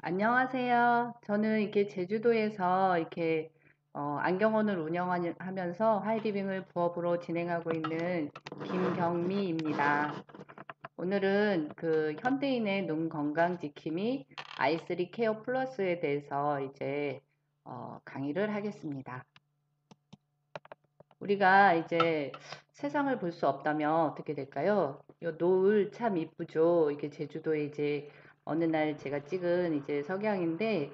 안녕하세요. 저는 이렇게 제주도에서 안경원을 운영하면서 하이디빙을 부업으로 진행하고 있는 김경미입니다. 오늘은 그 현대인의 눈 건강 지킴이 아이3 케어 플러스에 대해서 강의를 하겠습니다. 우리가 이제 세상을 볼 수 없다면 어떻게 될까요? 요 노을 참 이쁘죠. 이게 제주도에 어느 날 제가 찍은 석양인데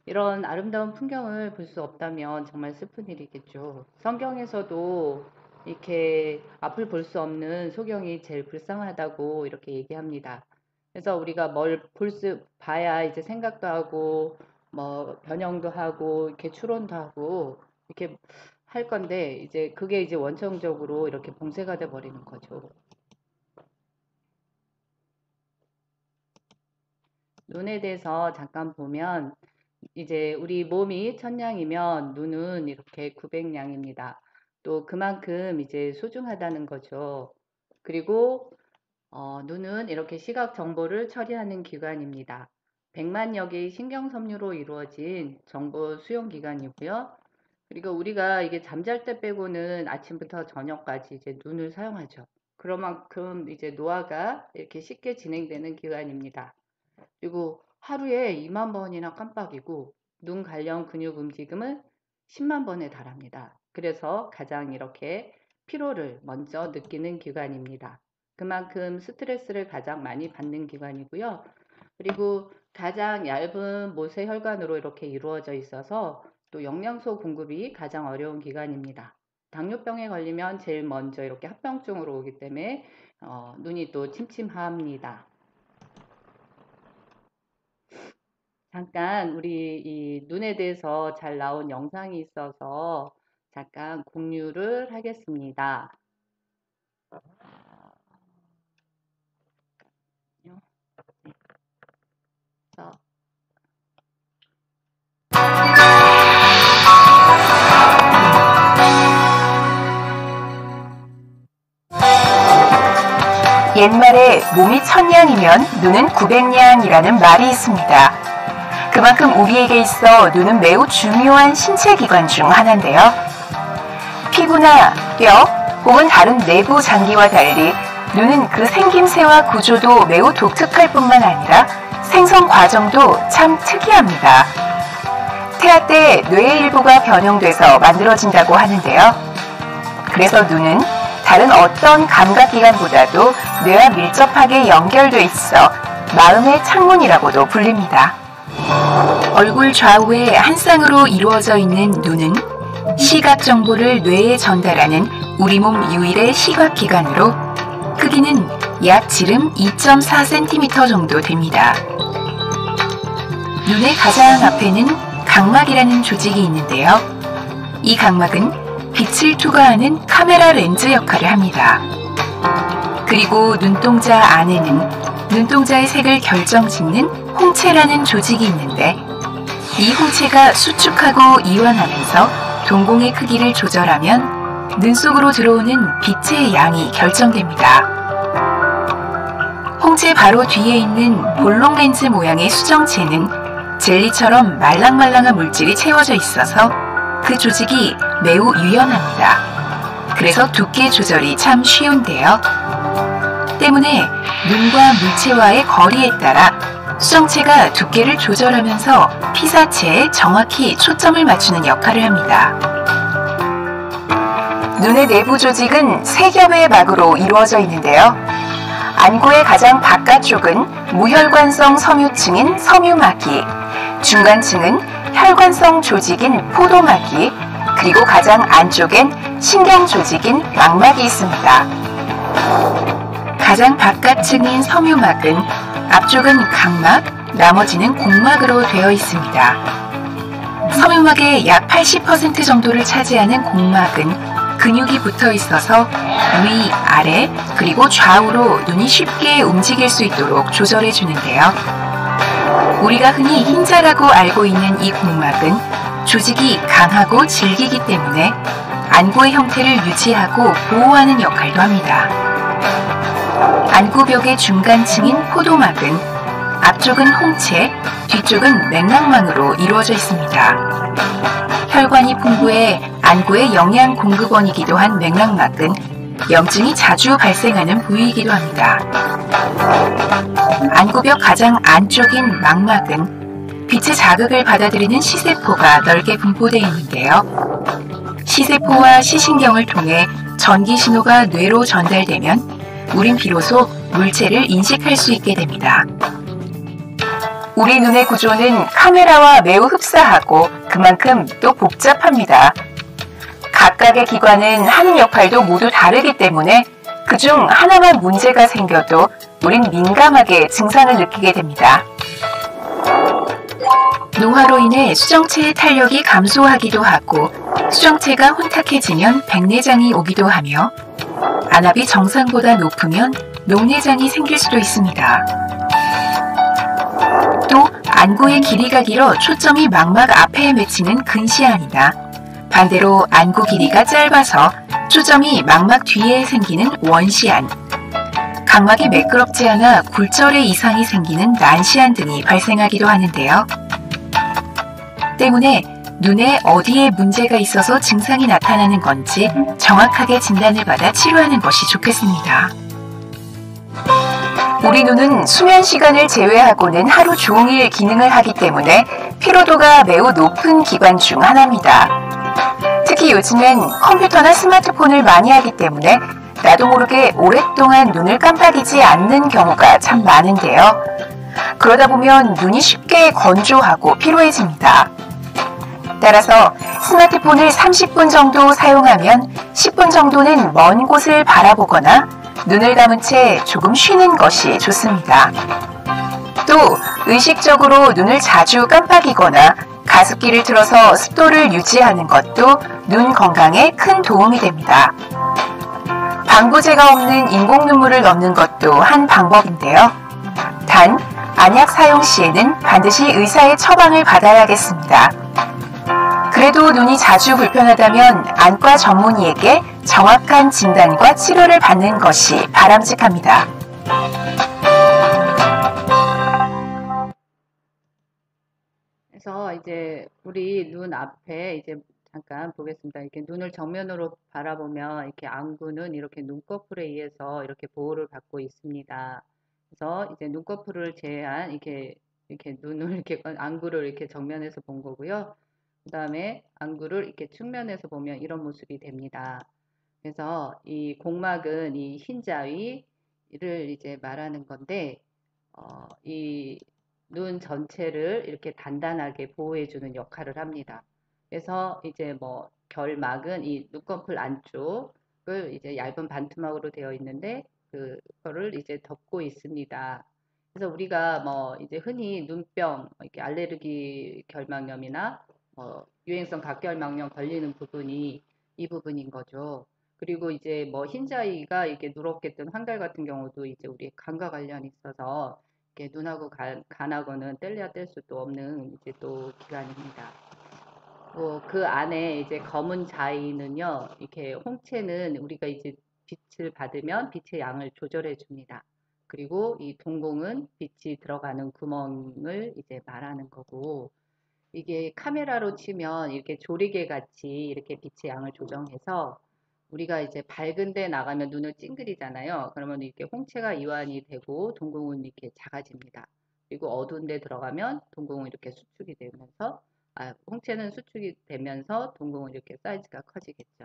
이런 아름다운 풍경을 볼 수 없다면 정말 슬픈 일이겠죠. 성경에서도 이렇게 앞을 볼 수 없는 소경이 제일 불쌍하다고 이렇게 얘기합니다. 그래서 우리가 뭘 봐야 생각도 하고 뭐 변형도 하고 이렇게 추론도 하고 이렇게 할 건데 그게 원천적으로 이렇게 봉쇄가 돼 버리는 거죠. 눈에 대해서 잠깐 보면 우리 몸이 1000냥이면 눈은 이렇게 900냥입니다. 또 그만큼 소중하다는 거죠. 그리고 눈은 이렇게 시각 정보를 처리하는 기관입니다. 100만여 개의 신경섬유로 이루어진 정보 수용 기관이고요. 그리고 우리가 잠잘 때 빼고는 아침부터 저녁까지 눈을 사용하죠. 그만큼 노화가 이렇게 쉽게 진행되는 기관입니다. 그리고 하루에 2만 번이나 깜빡이고 눈 관련 근육 움직임은 10만 번에 달합니다. 그래서 가장 이렇게 피로를 먼저 느끼는 기관입니다. 그만큼 스트레스를 가장 많이 받는 기관이고요. 그리고 가장 얇은 모세혈관으로 이렇게 이루어져 있어서 또 영양소 공급이 가장 어려운 기관입니다. 당뇨병에 걸리면 제일 먼저 이렇게 합병증으로 오기 때문에 눈이 또 침침합니다. 잠깐 우리 이 눈에 대해서 잘 나온 영상이 있어서 잠깐 공유를 하겠습니다. 옛말에 몸이 1000냥이면 눈은 900냥이라는 말이 있습니다. 그만큼 우리에게 있어 눈은 매우 중요한 신체 기관 중 하나인데요. 피부나 뼈 혹은 다른 내부 장기와 달리 눈은 그 생김새와 구조도 매우 독특할 뿐만 아니라 생성 과정도 참 특이합니다. 태아 때 뇌의 일부가 변형돼서 만들어진다고 하는데요. 그래서 눈은 다른 어떤 감각기관보다도 뇌와 밀접하게 연결돼 있어 마음의 창문이라고도 불립니다. 얼굴 좌우에 한 쌍으로 이루어져 있는 눈은 시각 정보를 뇌에 전달하는 우리 몸 유일의 시각기관으로 크기는 약 지름 2.4cm 정도 됩니다. 눈의 가장 앞에는 각막이라는 조직이 있는데요. 이 각막은 빛을 투과하는 카메라 렌즈 역할을 합니다. 그리고 눈동자 안에는 눈동자의 색을 결정짓는 홍채라는 조직이 있는데 이 홍채가 수축하고 이완하면서 동공의 크기를 조절하면 눈 속으로 들어오는 빛의 양이 결정됩니다. 홍채 바로 뒤에 있는 볼록 렌즈 모양의 수정체는 젤리처럼 말랑말랑한 물질이 채워져 있어서 그 조직이 매우 유연합니다. 그래서 두께 조절이 참 쉬운데요. 때문에 눈과 물체와의 거리에 따라 수정체가 두께를 조절하면서 피사체에 정확히 초점을 맞추는 역할을 합니다. 눈의 내부 조직은 3겹의 막으로 이루어져 있는데요. 안구의 가장 바깥쪽은 무혈관성 섬유층인 섬유막이, 중간층은 혈관성 조직인 포도막이, 그리고 가장 안쪽엔 신경 조직인 망막이 있습니다. 가장 바깥층인 섬유막은 앞쪽은 각막, 나머지는 공막으로 되어 있습니다. 섬유막의 약 80% 정도를 차지하는 공막은 근육이 붙어 있어서 위, 아래, 그리고 좌우로 눈이 쉽게 움직일 수 있도록 조절해 주는데요. 우리가 흔히 흰자라고 알고 있는 이 공막은 조직이 강하고 질기기 때문에 안구의 형태를 유지하고 보호하는 역할도 합니다. 안구벽의 중간층인 포도막은 앞쪽은 홍채, 뒤쪽은 맥락망으로 이루어져 있습니다. 혈관이 풍부해 안구의 영양 공급원이기도 한 맥락막은 염증이 자주 발생하는 부위이기도 합니다. 안구벽 가장 안쪽인 망막은 빛의 자극을 받아들이는 시세포가 넓게 분포되어 있는데요. 시세포와 시신경을 통해 전기 신호가 뇌로 전달되면 우린 비로소 물체를 인식할 수 있게 됩니다. 우리 눈의 구조는 카메라와 매우 흡사하고 그만큼 또 복잡합니다. 각각의 기관은 하는 역할도 모두 다르기 때문에 그중 하나만 문제가 생겨도 우린 민감하게 증상을 느끼게 됩니다. 노화로 인해 수정체의 탄력이 감소하기도 하고 수정체가 혼탁해지면 백내장이 오기도 하며 안압이 정상보다 높으면 녹내장이 생길 수도 있습니다. 또 안구의 길이가 길어 초점이 망막 앞에 맺히는 근시안이나 반대로 안구 길이가 짧아서 초점이 망막 뒤에 생기는 원시안, 각막이 매끄럽지 않아 굴절의 이상이 생기는 난시안 등이 발생하기도 하는데요. 때문에 눈에 어디에 문제가 있어서 증상이 나타나는 건지 정확하게 진단을 받아 치료하는 것이 좋겠습니다. 우리 눈은 수면 시간을 제외하고는 하루 종일 기능을 하기 때문에 피로도가 매우 높은 기관 중 하나입니다. 특히 요즘엔 컴퓨터나 스마트폰을 많이 하기 때문에 나도 모르게 오랫동안 눈을 깜빡이지 않는 경우가 참 많은데요. 그러다 보면 눈이 쉽게 건조하고 피로해집니다. 따라서 스마트폰을 30분 정도 사용하면 10분 정도는 먼 곳을 바라보거나 눈을 감은 채 조금 쉬는 것이 좋습니다. 또 의식적으로 눈을 자주 깜빡이거나 가습기를 틀어서 습도를 유지하는 것도 눈 건강에 큰 도움이 됩니다. 방부제가 없는 인공 눈물을 넣는 것도 한 방법인데요. 단, 안약 사용 시에는 반드시 의사의 처방을 받아야겠습니다. 그래도 눈이 자주 불편하다면 안과 전문의에게 정확한 진단과 치료를 받는 것이 바람직합니다. 그래서 이제 우리 눈 앞에 이제 잠깐 보겠습니다. 이렇게 눈을 정면으로 바라보면 이렇게 안구는 이렇게 눈꺼풀에 의해서 이렇게 보호를 받고 있습니다. 그래서 이제 눈꺼풀을 제외한 이렇게 눈을 이렇게 안구를 이렇게 정면에서 본 거고요. 그다음에 안구를 이렇게 측면에서 보면 이런 모습이 됩니다. 그래서 이 공막은 이 흰자위를 이제 말하는 건데 이 눈 전체를 이렇게 단단하게 보호해주는 역할을 합니다. 그래서 이제 뭐 결막은 이 눈꺼풀 안쪽을 이제 얇은 반투막으로 되어 있는데 그거를 이제 덮고 있습니다. 그래서 우리가 뭐 이제 흔히 눈병, 이렇게 알레르기 결막염이나 유행성 각결막염 걸리는 부분이 이 부분인 거죠. 그리고 이제 뭐 흰자위가 이렇게 누렇게 뜬 황달 같은 경우도 이제 우리 간과 관련이 있어서 이렇게 눈하고 간하고는 뗄래야 뗄 수도 없는 이제 또 기관입니다. 그 안에 이제 검은 자위는요, 이렇게 홍채는 우리가 이제 빛을 받으면 빛의 양을 조절해 줍니다. 그리고 이 동공은 빛이 들어가는 구멍을 이제 말하는 거고, 이게 카메라로 치면 이렇게 조리개 같이 이렇게 빛의 양을 조정해서 우리가 이제 밝은 데 나가면 눈을 찡그리잖아요. 그러면 이렇게 홍채가 이완이 되고 동공은 이렇게 작아집니다. 그리고 어두운 데 들어가면 동공은 이렇게 수축이 되면서 홍채는 수축이 되면서 동공은 이렇게 사이즈가 커지겠죠.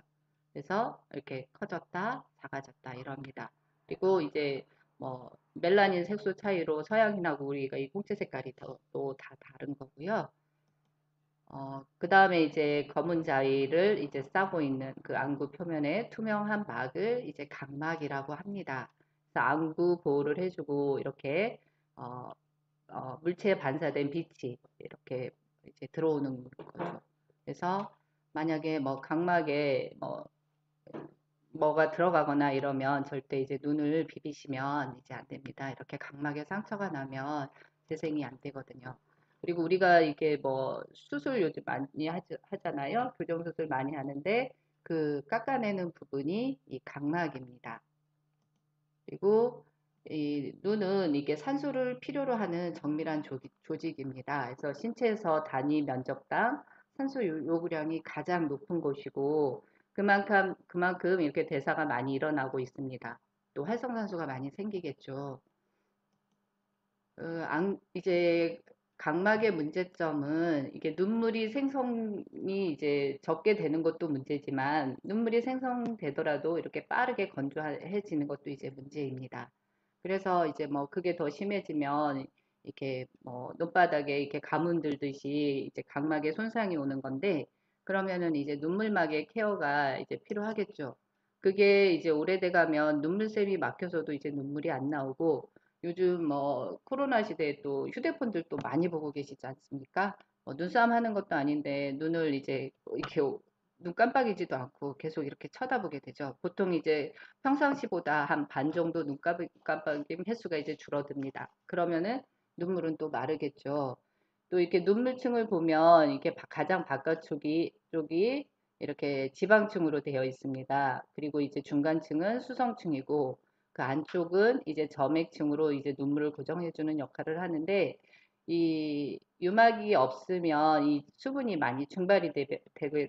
그래서 이렇게 커졌다, 작아졌다 이럽니다. 그리고 이제 뭐 멜라닌 색소 차이로 서양인하고 우리가 이 홍채 색깔이 또 다 다른 거고요. 그 다음에 이제 검은 자위를 이제 싸고 있는 그 안구 표면에 투명한 막을 이제 각막이라고 합니다. 그래서 안구 보호를 해주고 이렇게 물체에 반사된 빛이 이렇게 이제 들어오는 거죠. 그래서 만약에 뭐 각막에 뭐가 들어가거나 이러면 절대 이제 눈을 비비시면 이제 안 됩니다. 이렇게 각막에 상처가 나면 재생이 안 되거든요. 그리고 우리가 이게 뭐 수술 요즘 많이 하잖아요. 교정 수술 많이 하는데 그 깎아내는 부분이 이 각막입니다. 그리고 이 눈은 이게 산소를 필요로 하는 정밀한 조직입니다. 그래서 신체에서 단위 면적당 산소 요구량이 가장 높은 곳이고 그만큼 이렇게 대사가 많이 일어나고 있습니다. 또 활성산소가 많이 생기겠죠. 이제 각막의 문제점은 이게 눈물이 생성이 이제 적게 되는 것도 문제지만 눈물이 생성되더라도 이렇게 빠르게 건조해지는 것도 이제 문제입니다. 그래서 이제 뭐 그게 더 심해지면 이렇게 뭐 눈바닥에 이렇게 가문 들듯이 이제 각막에 손상이 오는 건데 그러면은 이제 눈물막의 케어가 이제 필요하겠죠. 그게 이제 오래돼 가면 눈물샘이 막혀서도 이제 눈물이 안 나오고 요즘 뭐 코로나 시대에 또 휴대폰들도 많이 보고 계시지 않습니까? 눈싸움 하는 것도 아닌데 눈을 이제 이렇게 눈 깜빡이지도 않고 계속 이렇게 쳐다보게 되죠. 보통 이제 평상시보다 한 반 정도 눈 깜빡임 횟수가 이제 줄어듭니다. 그러면은 눈물은 또 마르겠죠. 또 이렇게 눈물층을 보면 이게 가장 쪽이 이렇게 지방층으로 되어 있습니다. 그리고 이제 중간층은 수성층이고 그 안쪽은 이제 점액층으로 이제 눈물을 고정해주는 역할을 하는데 이 유막이 없으면 이 수분이 많이 증발이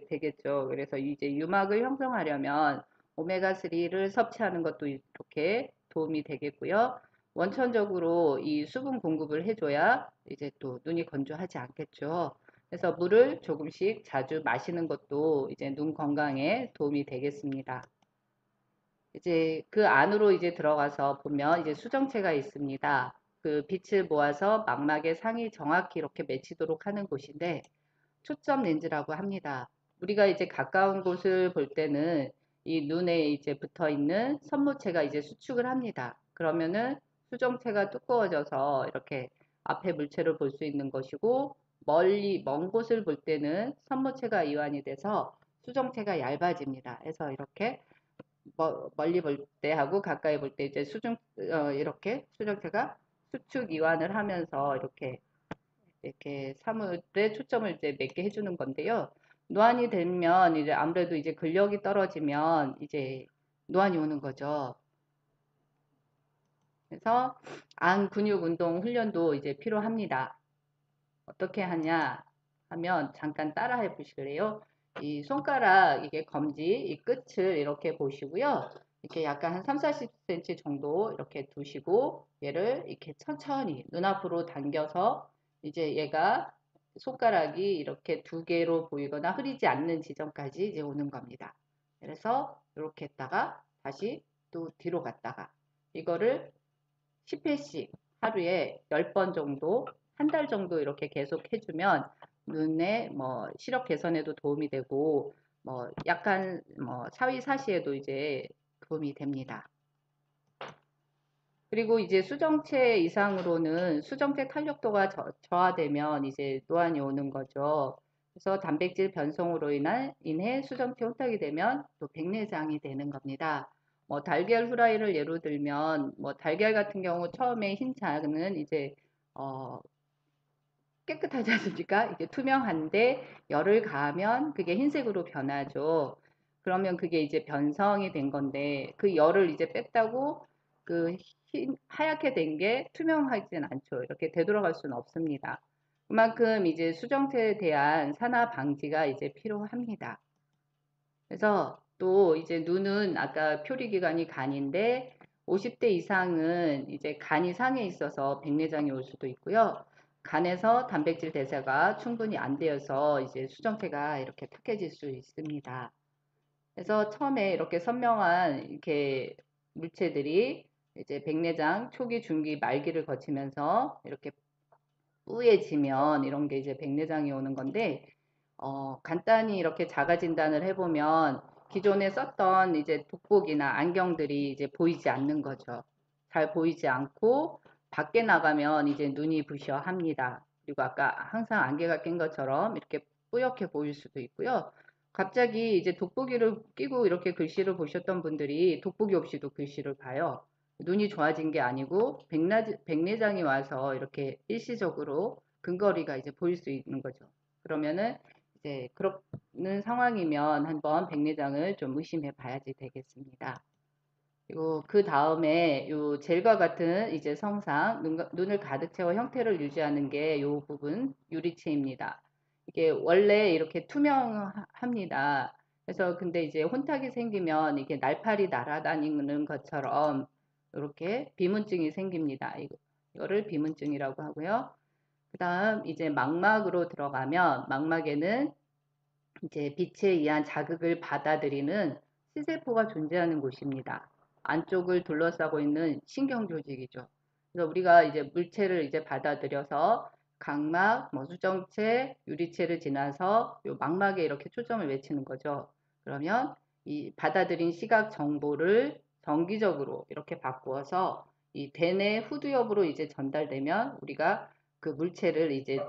되겠죠. 그래서 이제 유막을 형성하려면 오메가3를 섭취하는 것도 이렇게 도움이 되겠고요. 원천적으로 이 수분 공급을 해줘야 이제 또 눈이 건조하지 않겠죠. 그래서 물을 조금씩 자주 마시는 것도 이제 눈 건강에 도움이 되겠습니다. 이제 그 안으로 이제 들어가서 보면 이제 수정체가 있습니다. 그 빛을 모아서 망막의 상이 정확히 이렇게 맺히도록 하는 곳인데 초점 렌즈라고 합니다. 우리가 이제 가까운 곳을 볼 때는 이 눈에 이제 붙어 있는 선모체가 이제 수축을 합니다. 그러면은 수정체가 두꺼워져서 이렇게 앞에 물체를 볼 수 있는 것이고 멀리 먼 곳을 볼 때는 선모체가 이완이 돼서 수정체가 얇아집니다. 그래서 이렇게 멀리 볼 때 하고 가까이 볼 때 이제 이렇게 수정체가 수축 이완을 하면서 이렇게 사물에 초점을 이제 맺게 해주는 건데요. 노안이 되면 이제 아무래도 이제 근력이 떨어지면 이제 노안이 오는 거죠. 그래서 안 근육 운동 훈련도 이제 필요합니다. 어떻게 하냐 하면 잠깐 따라 해 보실래요? 이 손가락 이게 검지 이 끝을 이렇게 보시고요. 이렇게 약간 한 3, 40cm 정도 이렇게 두시고 얘를 이렇게 천천히 눈앞으로 당겨서 이제 얘가 손가락이 이렇게 두 개로 보이거나 흐리지 않는 지점까지 이제 오는 겁니다. 그래서 이렇게 했다가 다시 또 뒤로 갔다가 이거를 10회씩 하루에 10번 정도, 한 달 정도 이렇게 계속 해주면 눈의 뭐 시력 개선에도 도움이 되고 뭐 약간 뭐 사위사시에도 이제 도움이 됩니다. 그리고 이제 수정체 이상으로는 수정체 탄력도가 저하되면 이제 노안이 오는 거죠. 그래서 단백질 변성으로 인해 수정체 혼탁이 되면 또 백내장이 되는 겁니다. 뭐 달걀 후라이를 예로 들면 뭐 달걀 같은 경우 처음에 흰자는 이제 어 깨끗하지 않습니까? 이게 투명한데 열을 가하면 그게 흰색으로 변하죠. 그러면 그게 이제 변성이 된 건데 그 열을 이제 뺐다고 그 하얗게 된 게 투명하진 않죠. 이렇게 되돌아갈 수는 없습니다. 그만큼 이제 수정체에 대한 산화 방지가 이제 필요합니다. 그래서 또 이제 눈은 아까 표리기관이 간인데 50대 이상은 이제 간이 상해 있어서 백내장이 올 수도 있고요. 간에서 단백질 대사가 충분히 안 되어서 이제 수정체가 이렇게 탁해질 수 있습니다. 그래서 처음에 이렇게 선명한 이렇게 물체들이 이제 백내장 초기, 중기, 말기를 거치면서 이렇게 뿌얘지면 이런 게 이제 백내장이 오는 건데 간단히 이렇게 자가 진단을 해보면 기존에 썼던 이제 돋보기나 안경들이 이제 보이지 않는 거죠. 잘 보이지 않고 밖에 나가면 이제 눈이 부셔 합니다. 그리고 아까 항상 안개가 낀 것처럼 이렇게 뿌옇게 보일 수도 있고요. 갑자기 이제 돋보기를 끼고 이렇게 글씨를 보셨던 분들이 돋보기 없이도 글씨를 봐요. 눈이 좋아진 게 아니고 백내장이 와서 이렇게 일시적으로 근거리가 이제 보일 수 있는 거죠. 그러면은 이제 그런 상황이면 한번 백내장을 좀 의심해 봐야지 되겠습니다. 그리고 그 다음에 요 젤과 같은 이제 성상, 눈을 가득 채워 형태를 유지하는 게 요 부분 유리체입니다. 이게 원래 이렇게 투명합니다. 그래서 근데 이제 혼탁이 생기면 이게 날파리 날아다니는 것처럼 이렇게 비문증이 생깁니다. 이거를 비문증이라고 하고요. 그 다음 이제 망막으로 들어가면 망막에는 이제 빛에 의한 자극을 받아들이는 시세포가 존재하는 곳입니다. 안쪽을 둘러싸고 있는 신경 조직이죠. 그래서 우리가 이제 물체를 이제 받아들여서 각막, 뭐 수정체, 유리체를 지나서 요 망막에 이렇게 초점을 외치는 거죠. 그러면 이 받아들인 시각 정보를 정기적으로 이렇게 바꾸어서 이 대뇌 후두엽으로 이제 전달되면 우리가 그 물체를 이제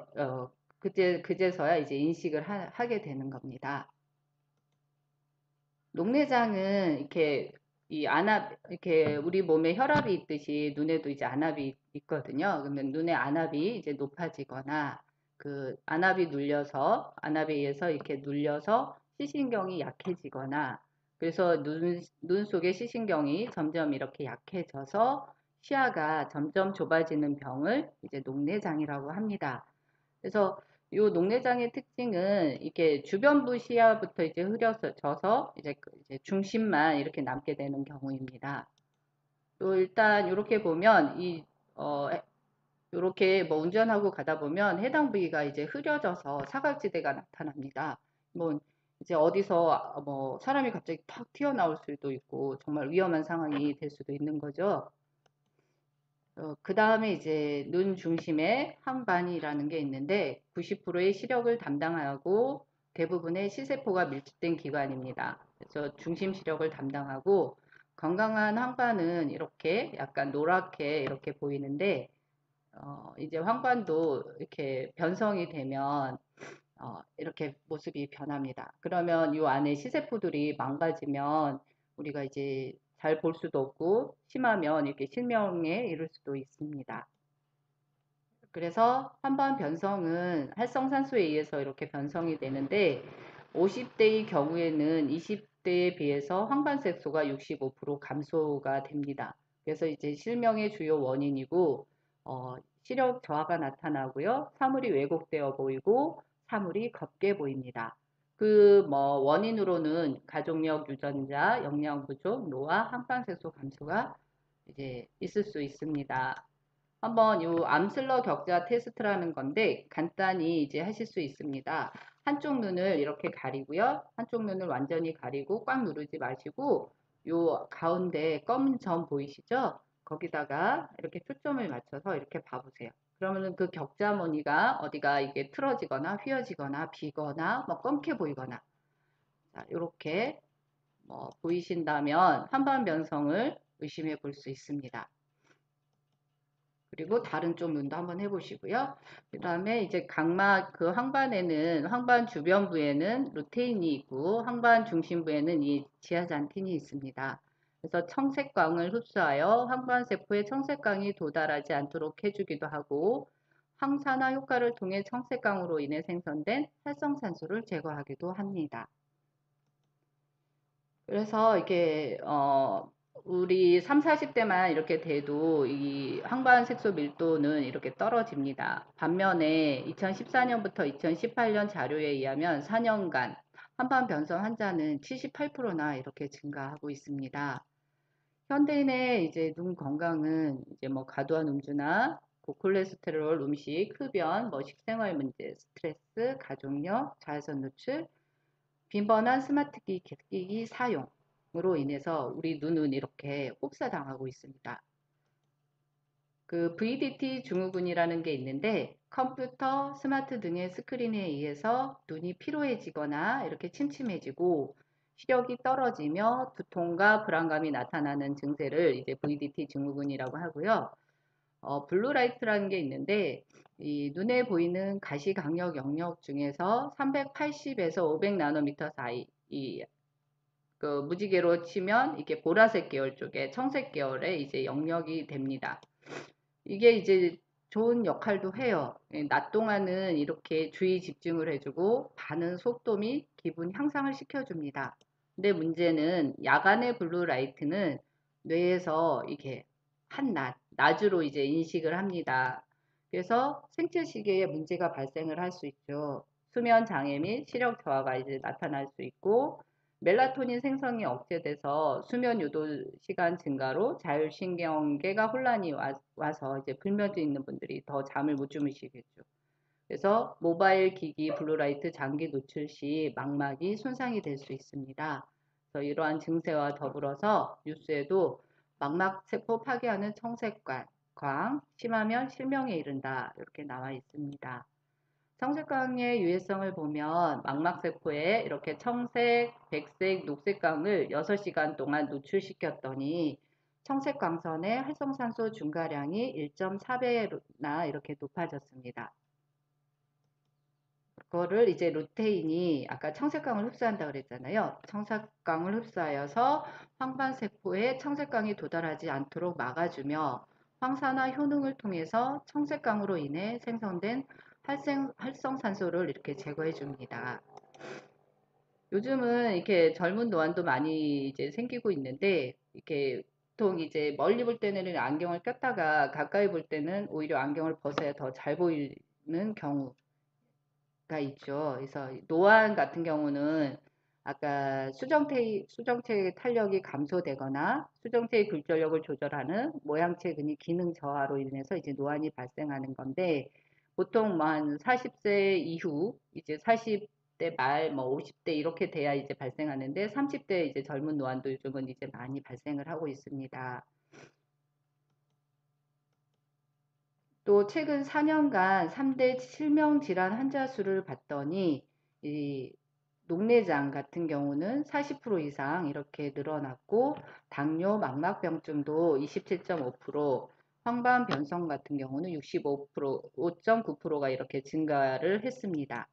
그제서야 이제 인식을 하게 되는 겁니다. 녹내장은 이렇게 이 이렇게 우리 몸에 혈압이 있듯이 눈에도 이제 안압이 있거든요. 그러면 눈의 안압이 이제 높아지거나 그 안압에 의해서 이렇게 눌려서 시신경이 약해지거나 그래서 눈 속의 시신경이 점점 이렇게 약해져서 시야가 점점 좁아지는 병을 이제 녹내장이라고 합니다. 그래서 요 녹내장의 특징은 이게 주변부 시야부터 이제 흐려져서 이제 중심만 이렇게 남게 되는 경우입니다. 또 일단 이렇게 보면 어, 이렇게 뭐 운전하고 가다 보면 해당 부위가 이제 흐려져서 사각지대가 나타납니다. 뭐 이제 어디서 뭐 사람이 갑자기 탁 튀어나올 수도 있고 정말 위험한 상황이 될 수도 있는 거죠. 그 다음에 이제 눈 중심에 항반이라는 게 있는데 90%의 시력을 담당하고 대부분의 시세포가 밀집된 기관입니다. 그래서 중심 시력을 담당하고 건강한 항반은 이렇게 약간 노랗게 이렇게 보이는데 이제 황반도 이렇게 변성이 되면 이렇게 모습이 변합니다. 그러면 이 안에 시세포들이 망가지면 우리가 이제 잘 볼 수도 없고 심하면 이렇게 실명에 이를 수도 있습니다. 그래서 한번 변성은 활성산소에 의해서 이렇게 변성이 되는데 50대의 경우에는 20대에 비해서 황반색소가 65% 감소가 됩니다. 그래서 이제 실명의 주요 원인이고 시력 저하가 나타나고요. 사물이 왜곡되어 보이고 사물이 겁게 보입니다. 그 뭐 원인으로는 가족력 유전자, 영양 부족, 노화, 항반색소 감소가 이제 있을 수 있습니다. 한번 요 암슬러 격자 테스트라는 건데 간단히 이제 하실 수 있습니다. 한쪽 눈을 이렇게 가리고요. 한쪽 눈을 완전히 가리고 꽉 누르지 마시고 요 가운데 검은 점 보이시죠? 거기다가 이렇게 초점을 맞춰서 이렇게 봐보세요. 그러면은 그 격자 무늬가 어디가 이게 틀어지거나 휘어지거나 비거나 뭐 검게 보이거나 자, 이렇게 뭐 보이신다면 한반 변성을 의심해 볼 수 있습니다. 그리고 다른 쪽 눈도 한번 해보시고요. 그 다음에 이제 각막 그 황반에는 황반 주변부에는 루테인이 있고 황반 중심부에는 이 지아잔틴이 있습니다. 그래서 청색광을 흡수하여 황반세포에 청색광이 도달하지 않도록 해주기도 하고 항산화 효과를 통해 청색광으로 인해 생성된 활성산소를 제거하기도 합니다. 그래서 이게 우리 3, 40대만 이렇게 돼도 이 항반 색소 밀도는 이렇게 떨어집니다. 반면에 2014년부터 2018년 자료에 의하면 4년간 항반 변성 환자는 78%나 이렇게 증가하고 있습니다. 현대인의 이제 눈 건강은 이제 뭐 과도한 음주나 고콜레스테롤 음식, 흡연, 뭐 식생활 문제, 스트레스, 가족력, 자외선 노출, 빈번한 스마트기 기기 사용으로 인해서 우리 눈은 이렇게 혹사당하고 있습니다. 그 VDT 증후군이라는 게 있는데 컴퓨터, 스마트 등의 스크린에 의해서 눈이 피로해지거나 이렇게 침침해지고 시력이 떨어지며 두통과 불안감이 나타나는 증세를 이제 VDT 증후군이라고 하고요. 블루라이트라는 게 있는데 이 눈에 보이는 가시광역 영역 중에서 380에서 500 나노미터 사이 그 무지개로 치면 이게 보라색 계열 쪽에 청색 계열의 이제 영역이 됩니다. 이게 이제 좋은 역할도 해요. 낮 동안은 이렇게 주의 집중을 해주고 반응 속도 및 기분 향상을 시켜줍니다. 근데 문제는 야간의 블루라이트는 뇌에서 이게 낮으로 이제 인식을 합니다. 그래서 생체 시계에 문제가 발생을 할 수 있죠. 수면 장애 및 시력 저하가 이제 나타날 수 있고, 멜라토닌 생성이 억제돼서 수면 유도 시간 증가로 자율신경계가 혼란이 와서 이제 불면증 있는 분들이 더 잠을 못 주무시겠죠. 그래서 모바일 기기 블루라이트 장기 노출 시 망막이 손상이 될 수 있습니다. 그래서 이러한 증세와 더불어서 뉴스에도 망막 세포 파괴하는 청색광, 심하면 실명에 이른다 이렇게 나와 있습니다. 청색광의 유해성을 보면 망막세포에 이렇게 청색, 백색, 녹색광을 6시간 동안 노출시켰더니 청색광선의 활성산소 증가량이 1.4배나 이렇게 높아졌습니다. 그거를 이제 루테인이 아까 청색광을 흡수한다고 그랬잖아요. 청색광을 흡수하여서 황반세포에 청색광이 도달하지 않도록 막아주며 황산화 효능을 통해서 청색광으로 인해 생성된 활성산소를 이렇게 제거해 줍니다. 요즘은 이렇게 젊은 노안도 많이 이제 생기고 있는데, 이렇게 보통 이제 멀리 볼 때는 안경을 꼈다가 가까이 볼 때는 오히려 안경을 벗어야 더 잘 보이는 경우가 있죠. 그래서 노안 같은 경우는 아까 수정체의 탄력이 감소되거나 수정체의 굴절력을 조절하는 모양체 근이 기능 저하로 인해서 이제 노안이 발생하는 건데, 보통 한 40세 이후 이제 40대 말, 뭐 50대 이렇게 돼야 이제 발생하는데, 30대 이제 젊은 노안도 요즘은 이제 많이 발생을 하고 있습니다. 또 최근 4년간 3대 실명 질환 환자 수를 봤더니 이 녹내장 같은 경우는 40% 이상 이렇게 늘어났고, 당뇨, 망막병증도 27.5%, 황반변성 같은 경우는 65%, 5.9%가 이렇게 증가를 했습니다.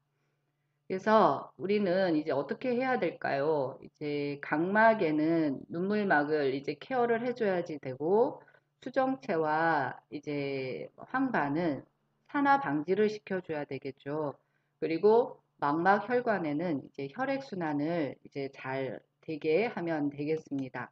그래서 우리는 이제 어떻게 해야 될까요? 이제 각막에는 눈물막을 이제 케어를 해줘야지 되고, 수정체와 이제 황반은 산화 방지를 시켜줘야 되겠죠. 그리고 망막 혈관에는 이제 혈액순환을 이제 잘 되게 하면 되겠습니다.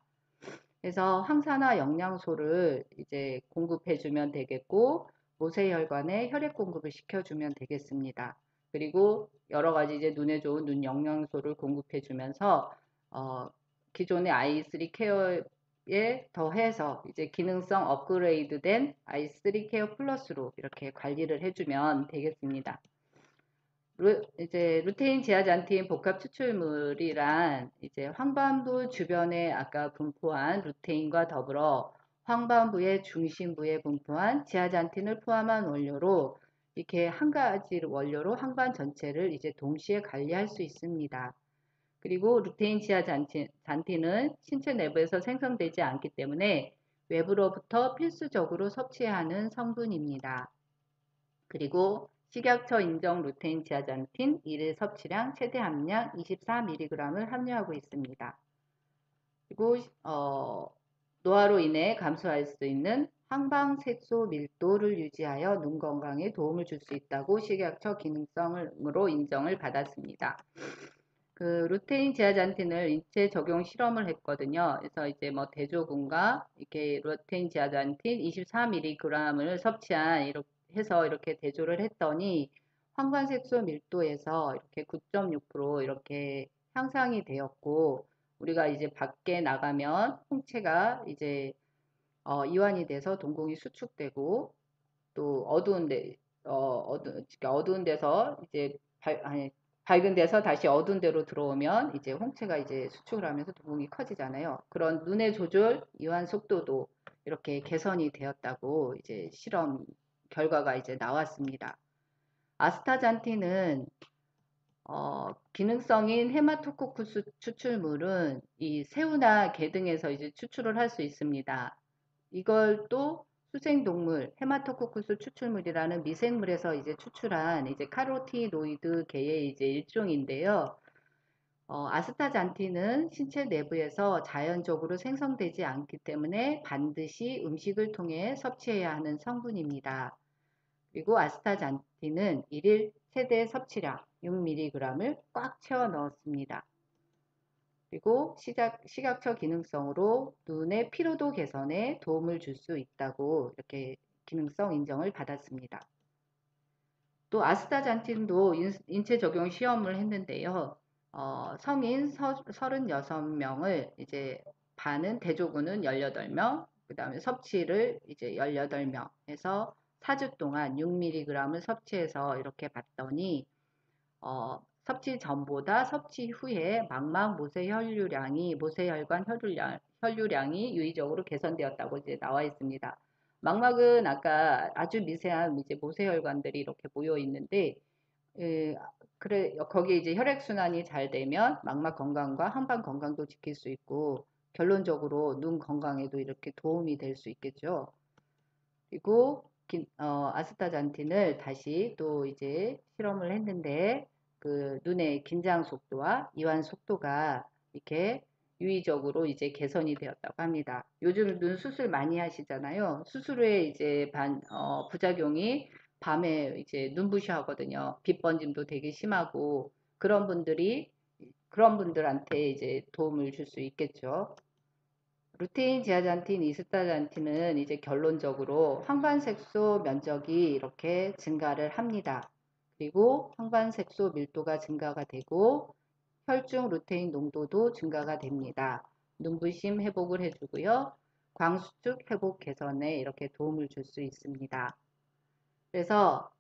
그래서 항산화 영양소를 이제 공급해주면 되겠고, 모세혈관에 혈액 공급을 시켜주면 되겠습니다. 그리고 여러 가지 이제 눈에 좋은 눈 영양소를 공급해주면서 기존의 i3 케어에 더해서 이제 기능성 업그레이드된 i3 케어 플러스로 이렇게 관리를 해주면 되겠습니다. 이제 루테인 지아잔틴 복합 추출물이란 이제 황반부 주변에 아까 분포한 루테인과 더불어 황반부의 중심부에 분포한 지아잔틴을 포함한 원료로, 이렇게 한 가지 원료로 황반 전체를 이제 동시에 관리할 수 있습니다. 그리고 루테인 지아잔틴은 신체 내부에서 생성되지 않기 때문에 외부로부터 필수적으로 섭취해야 하는 성분입니다. 그리고 식약처 인정 루테인 지아잔틴 일일 섭취량 최대 함량 24mg을 함유하고 있습니다. 그리고 노화로 인해 감소할 수 있는 항방색소 밀도를 유지하여 눈 건강에 도움을 줄 수 있다고 식약처 기능성으로 인정을 받았습니다. 그 루테인 지아잔틴을 인체 적용 실험을 했거든요. 그래서 이제 뭐 대조군과 이렇게 루테인 지아잔틴 24mg을 섭취한 이렇게 해서 이렇게 대조를 했더니 황관색소 밀도에서 이렇게 9.6% 이렇게 향상이 되었고, 우리가 이제 밖에 나가면 홍채가 이제 이완이 돼서 동공이 수축되고, 또 어두운 데서 이제 밝은 데서 다시 어두운 데로 들어오면 이제 홍채가 이제 수축을 하면서 동공이 커지잖아요. 그런 눈의 조절, 이완 속도도 이렇게 개선이 되었다고 이제 실험 결과가 이제 나왔습니다. 아스타잔틴은 기능성인 헤마토코쿠스 추출물은 이 새우나 게 등에서 이제 추출을 할 수 있습니다. 이걸 또 수생동물 헤마토코쿠스 추출물이라는 미생물에서 이제 추출한 이제 카로티노이드계의 이제 일종인데요. 아스타잔틴은 신체 내부에서 자연적으로 생성되지 않기 때문에 반드시 음식을 통해 섭취해야 하는 성분입니다. 그리고 아스타잔틴은 일일 최대 섭취량 6mg을 꽉 채워 넣었습니다. 그리고 시각처 기능성으로 눈의 피로도 개선에 도움을 줄 수 있다고 이렇게 기능성 인정을 받았습니다. 또 아스타잔틴도 인체 적용 시험을 했는데요. 성인 36명을 이제 반은 대조군은 18명, 그 다음에 섭취를 이제 18명 해서 4주 동안 6mg을 섭취해서 이렇게 봤더니 섭취 전보다 섭취 후에 망막 모세혈관 혈류량이 유의적으로 개선되었다고 이제 나와 있습니다. 망막은 아까 아주 미세한 이제 모세혈관들이 이렇게 모여 있는데, 그래 거기에 이제 혈액순환이 잘 되면 망막 건강과 항반 건강도 지킬 수 있고 결론적으로 눈 건강에도 이렇게 도움이 될 수 있겠죠. 그리고 아스타잔틴을 다시 또 이제 실험을 했는데 그 눈의 긴장 속도와 이완 속도가 이렇게 유의적으로 이제 개선이 되었다고 합니다. 요즘 눈 수술 많이 하시잖아요. 수술 후에 이제 부작용이 밤에 이제 눈부셔 하거든요. 빛 번짐도 되게 심하고 그런 분들한테 이제 도움을 줄 수 있겠죠. 루테인, 지아잔틴, 이스타잔틴은 이제 결론적으로 황반색소 면적이 이렇게 증가를 합니다. 그리고 황반색소 밀도가 증가가 되고 혈중 루테인 농도도 증가가 됩니다. 눈부심 회복을 해주고요. 광수축 회복 개선에 이렇게 도움을 줄 수 있습니다. 그래서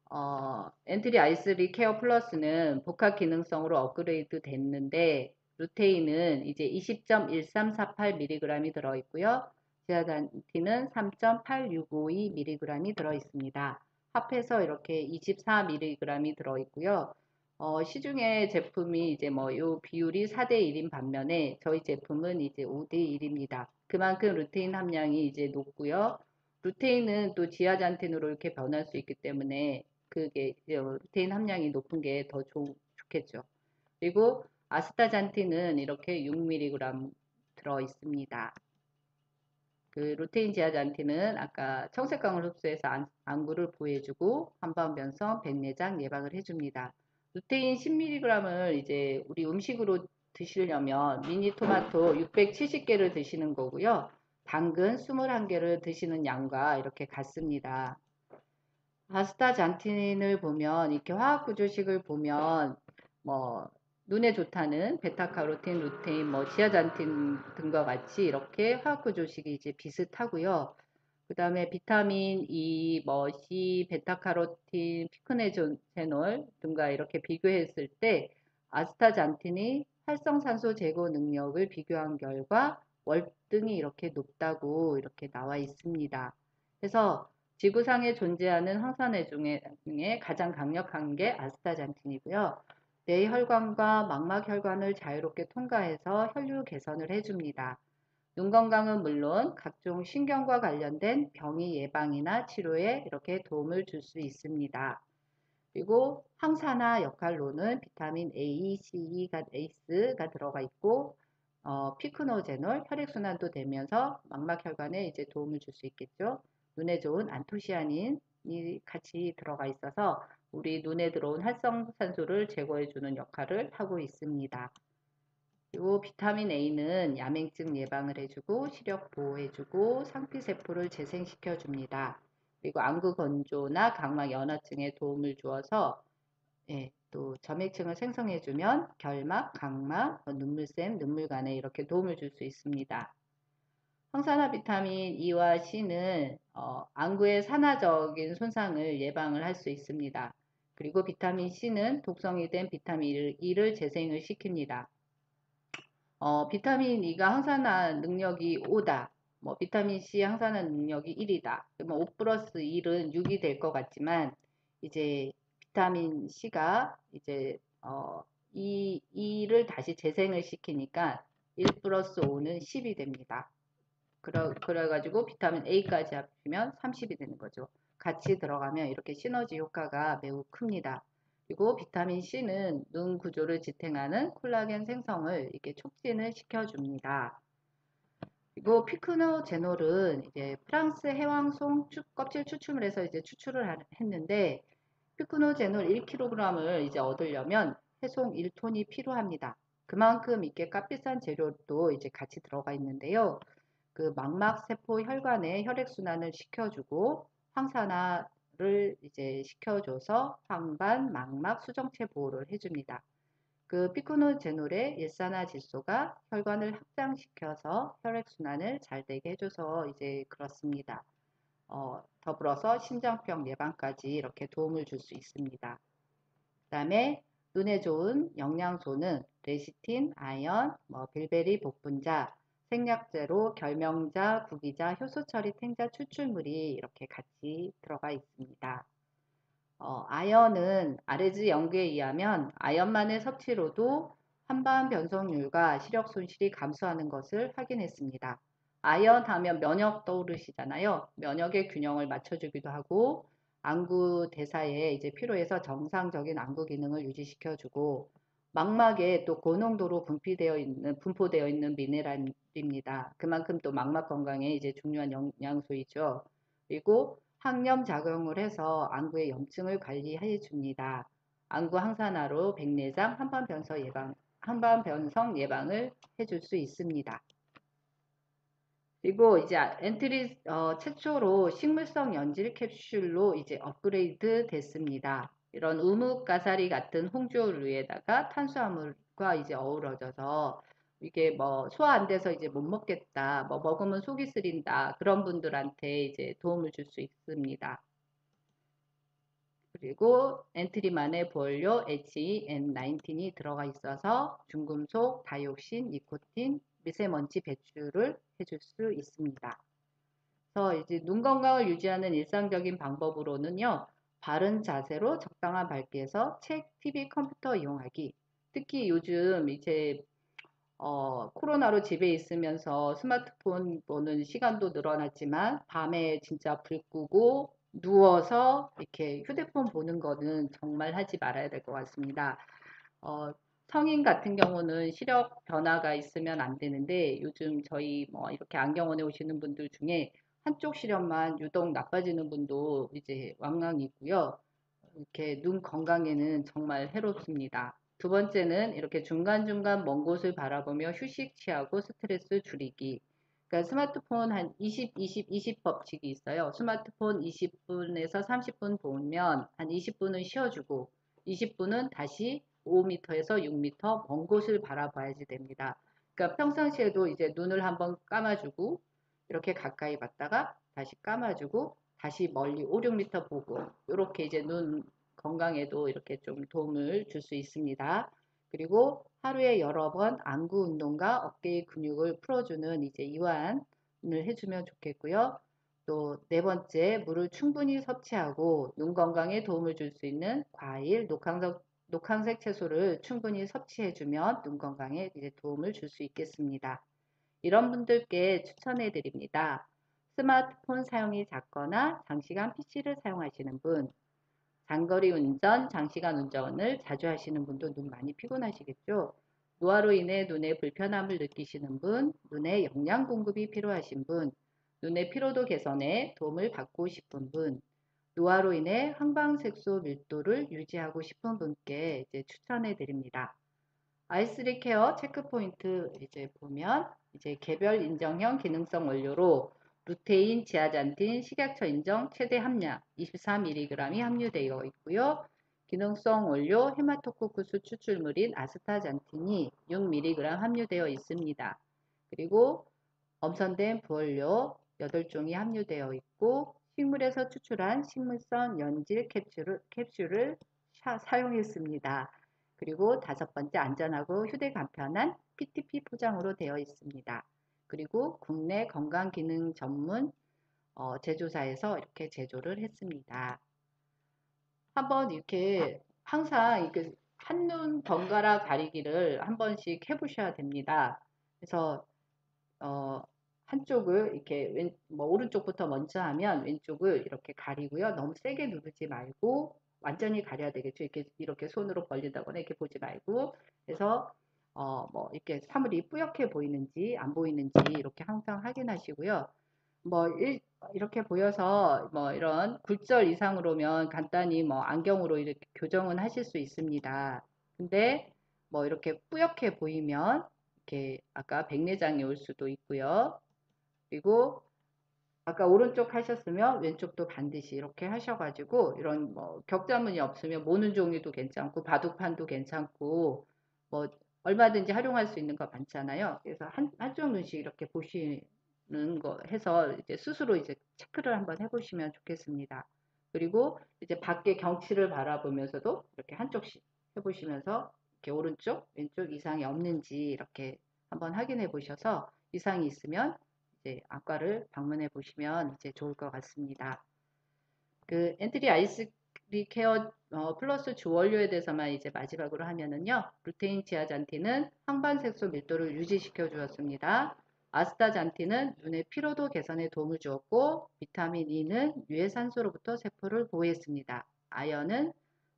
엔트리 아이3 케어 플러스는 복합 기능성으로 업그레이드 됐는데 루테인은 이제 20.1348mg이 들어있고요. 지아잔틴은 3.8652mg이 들어있습니다. 합해서 이렇게 24mg이 들어있고요. 시중에 제품이 이제 뭐 요 비율이 4대1인 반면에 저희 제품은 이제 5대1입니다. 그만큼 루테인 함량이 이제 높고요. 루테인은 또 지아잔틴으로 이렇게 변할 수 있기 때문에 그게 루테인 함량이 높은 게 더 좋겠죠. 그리고 아스타잔틴은 이렇게 6mg 들어 있습니다. 그 루테인 지아잔틴은 아까 청색광을 흡수해서 안구를 보호해주고 한방변성, 백내장 예방을 해줍니다. 루테인 10mg을 이제 우리 음식으로 드시려면 미니 토마토 670개를 드시는 거고요. 당근 21개를 드시는 양과 이렇게 같습니다. 아스타잔틴을 보면 이렇게 화학 구조식을 보면 뭐 눈에 좋다는 베타카로틴, 루테인, 뭐 지아잔틴 등과 같이 이렇게 화학 구조식이 이제 비슷하고요. 그 다음에 비타민 E, 뭐 C, 베타카로틴, 피크네제놀 등과 이렇게 비교했을 때 아스타잔틴이 활성산소 제거 능력을 비교한 결과 월등히 이렇게 높다고 이렇게 나와 있습니다. 그래서 지구상에 존재하는 항산화 중에 가장 강력한 게 아스타잔틴이고요. 뇌혈관과 망막혈관을 자유롭게 통과해서 혈류 개선을 해줍니다. 눈 건강은 물론 각종 신경과 관련된 병의 예방이나 치료에 이렇게 도움을 줄 수 있습니다. 그리고 항산화 역할로는 비타민 A, C가 들어가 있고 피크노제놀 혈액순환도 되면서 망막혈관에 이제 도움을 줄 수 있겠죠. 눈에 좋은 안토시아닌이 같이 들어가 있어서 우리 눈에 들어온 활성산소를 제거해주는 역할을 하고 있습니다. 그리고 비타민 A는 야맹증 예방을 해주고 시력 보호해주고 상피세포를 재생시켜줍니다. 그리고 안구 건조나 각막 연화증에 도움을 주어서 또 점액층을 생성해주면 결막, 각막, 눈물샘, 눈물관에 이렇게 도움을 줄 수 있습니다. 항산화 비타민 E와 C는 안구의 산화적인 손상을 예방을 할 수 있습니다. 그리고 비타민 C는 독성이 된 비타민 E를 재생을 시킵니다. 비타민 E가 항산화 능력이 5다. 뭐 비타민 C 항산화 능력이 1이다. 그러면 5 플러스 1은 6이 될 것 같지만 이제 비타민 C가 이제 E를 다시 재생을 시키니까 1 플러스 5는 10이 됩니다. 그래가지고 비타민 A까지 합치면 30이 되는 거죠. 같이 들어가면 이렇게 시너지 효과가 매우 큽니다. 그리고 비타민 C는 눈 구조를 지탱하는 콜라겐 생성을 이렇게 촉진을 시켜줍니다. 그리고 피크노제놀은 이제 프랑스 해왕송 껍질 추출을 해서 이제 추출을 했는데 피크노제놀 1kg을 이제 얻으려면 해송 1톤이 필요합니다. 그만큼 이게 값비싼 재료도 이제 같이 들어가 있는데요. 그 망막세포 혈관의 혈액순환을 시켜주고 항산화를 이제 시켜줘서 황반, 망막, 수정체 보호를 해줍니다. 그 피코노제놀의 일산화질소가 혈관을 확장시켜서 혈액순환을 잘 되게 해줘서 이제 그렇습니다. 더불어서 심장병 예방까지 이렇게 도움을 줄 수 있습니다. 그 다음에 눈에 좋은 영양소는 레시틴, 아연, 빌베리 복분자, 생약제로 결명자, 구기자, 효소처리 탱자 추출물이 이렇게 같이 들어가 있습니다. 아연은 아레즈 연구에 의하면 아연만의 섭취로도 한반 변성률과 시력 손실이 감소하는 것을 확인했습니다. 아연 하면 면역 떠오르시잖아요. 면역의 균형을 맞춰주기도 하고 안구 대사에 이제 필요해서 정상적인 안구 기능을 유지시켜주고 망막에 또 고농도로 분포되어 있는 미네랄입니다. 그만큼 또 망막 건강에 이제 중요한 영양소이죠. 그리고 항염 작용을 해서 안구의 염증을 관리해 줍니다. 안구 항산화로 백내장, 한반변성 예방을 해줄 수 있습니다. 그리고 이제 엔트리 최초로 식물성 연질 캡슐로 이제 업그레이드 됐습니다. 이런 우뭇가사리 같은 홍조류에다가 탄수화물과 이제 어우러져서 이게 뭐 소화 안 돼서 이제 못 먹겠다, 뭐 먹으면 속이 쓰린다 그런 분들한테 이제 도움을 줄 수 있습니다. 그리고 엔트리만의 보혈료 HEN19이 들어가 있어서 중금속, 다이옥신, 니코틴, 미세먼지 배출을 해줄 수 있습니다. 그래서 이제 눈 건강을 유지하는 일상적인 방법으로는요, 바른 자세로 적당한 밝기에서 책, TV, 컴퓨터 이용하기. 특히 요즘 이제 코로나로 집에 있으면서 스마트폰 보는 시간도 늘어났지만 밤에 진짜 불 끄고 누워서 이렇게 휴대폰 보는 거는 정말 하지 말아야 될 것 같습니다. 어, 성인 같은 경우는 시력 변화가 있으면 안 되는데 요즘 저희 뭐 이렇게 안경원에 오시는 분들 중에 한쪽 시력만 유독 나빠지는 분도 이제 왕왕 있고요. 이렇게 눈 건강에는 정말 해롭습니다. 두 번째는 이렇게 중간중간 먼 곳을 바라보며 휴식 취하고 스트레스 줄이기. 그러니까 스마트폰 한 20, 20, 20 법칙이 있어요. 스마트폰 20분에서 30분 보면 한 20분은 쉬어주고 20분은 다시 5m에서 6m 먼 곳을 바라봐야지 됩니다. 그러니까 평상시에도 이제 눈을 한번 감아주고 이렇게 가까이 봤다가 다시 감아주고 다시 멀리 5, 6m 보고 이렇게 이제 눈 건강에도 이렇게 좀 도움을 줄 수 있습니다. 그리고 하루에 여러 번 안구 운동과 어깨의 근육을 풀어주는 이제 이완을 해주면 좋겠고요. 또 네 번째, 물을 충분히 섭취하고 눈 건강에 도움을 줄 수 있는 과일, 녹황색 채소를 충분히 섭취해주면 눈 건강에 이제 도움을 줄 수 있겠습니다. 이런 분들께 추천해 드립니다. 스마트폰 사용이 잦거나 장시간 PC를 사용하시는 분, 장거리 운전, 장시간 운전을 자주 하시는 분도 눈 많이 피곤하시겠죠? 노화로 인해 눈에 불편함을 느끼시는 분, 눈에 영양 공급이 필요하신 분, 눈의 피로도 개선에 도움을 받고 싶은 분, 노화로 인해 항방색소 밀도를 유지하고 싶은 분께 이제 추천해 드립니다. 아이스리 케어 체크포인트 이제 보면 이제 개별 인정형 기능성 원료로 루테인, 지아잔틴, 식약처 인정 최대 함량 24mg이 함유되어 있고요. 기능성 원료 헤마토코쿠스 추출물인 아스타잔틴이 6mg 함유되어 있습니다. 그리고 엄선된 부원료 8종이 함유되어 있고 식물에서 추출한 식물성 연질 캡슐을 사용했습니다. 그리고 다섯 번째 안전하고 휴대 간편한 PTP 포장으로 되어 있습니다. 그리고 국내 건강기능 전문 제조사에서 이렇게 제조를 했습니다. 한번 이렇게 항상 이렇게 한눈 번갈아 가리기를 한 번씩 해보셔야 됩니다. 그래서 한쪽을 이렇게 뭐 오른쪽부터 먼저 하면 왼쪽을 이렇게 가리고요. 너무 세게 누르지 말고 완전히 가려야 되겠죠. 이렇게 손으로 벌린다거나 이렇게 보지 말고 그래서 뭐 이렇게 사물이 뿌옇게 보이는지 안 보이는지 이렇게 항상 확인하시고요. 뭐 이렇게 보여서 뭐 이런 굴절 이상으로면 간단히 뭐 안경으로 이렇게 교정은 하실 수 있습니다. 근데 뭐 이렇게 뿌옇게 보이면 이렇게 아까 백내장이 올 수도 있고요. 그리고 아까 오른쪽 하셨으면 왼쪽도 반드시 이렇게 하셔가지고 이런 뭐 격자무늬 없으면 모는 종이도 괜찮고 바둑판도 괜찮고 뭐 얼마든지 활용할 수 있는 거 많잖아요. 그래서 한쪽 눈씩 이렇게 보시는 거 해서 이제 스스로 이제 체크를 한번 해보시면 좋겠습니다. 그리고 이제 밖에 경치를 바라보면서도 이렇게 한쪽씩 해보시면서 이렇게 오른쪽, 왼쪽 이상이 없는지 이렇게 한번 확인해 보셔서 이상이 있으면 이제 안과를 방문해 보시면 이제 좋을 것 같습니다. 그 엔트리 아이스 케어 플러스 주 원료에 대해서만 이제 마지막으로 하면은요. 루테인 지아잔틴은 항반색소 밀도를 유지시켜 주었습니다. 아스타잔틴은 눈의 피로도 개선에 도움을 주었고 비타민 E는 유해산소로부터 세포를 보호했습니다. 아연은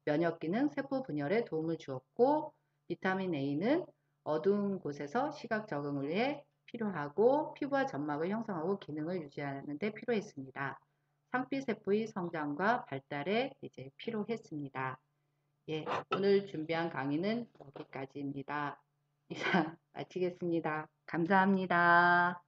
면역 기능, 세포 분열에 도움을 주었고 비타민 A는 어두운 곳에서 시각 적응을 위해 필요하고 피부와 점막을 형성하고 기능을 유지하는 데 필요했습니다. 상피세포의 성장과 발달에 이제 필요했습니다. 예, 오늘 준비한 강의는 여기까지입니다. 이상 마치겠습니다. 감사합니다.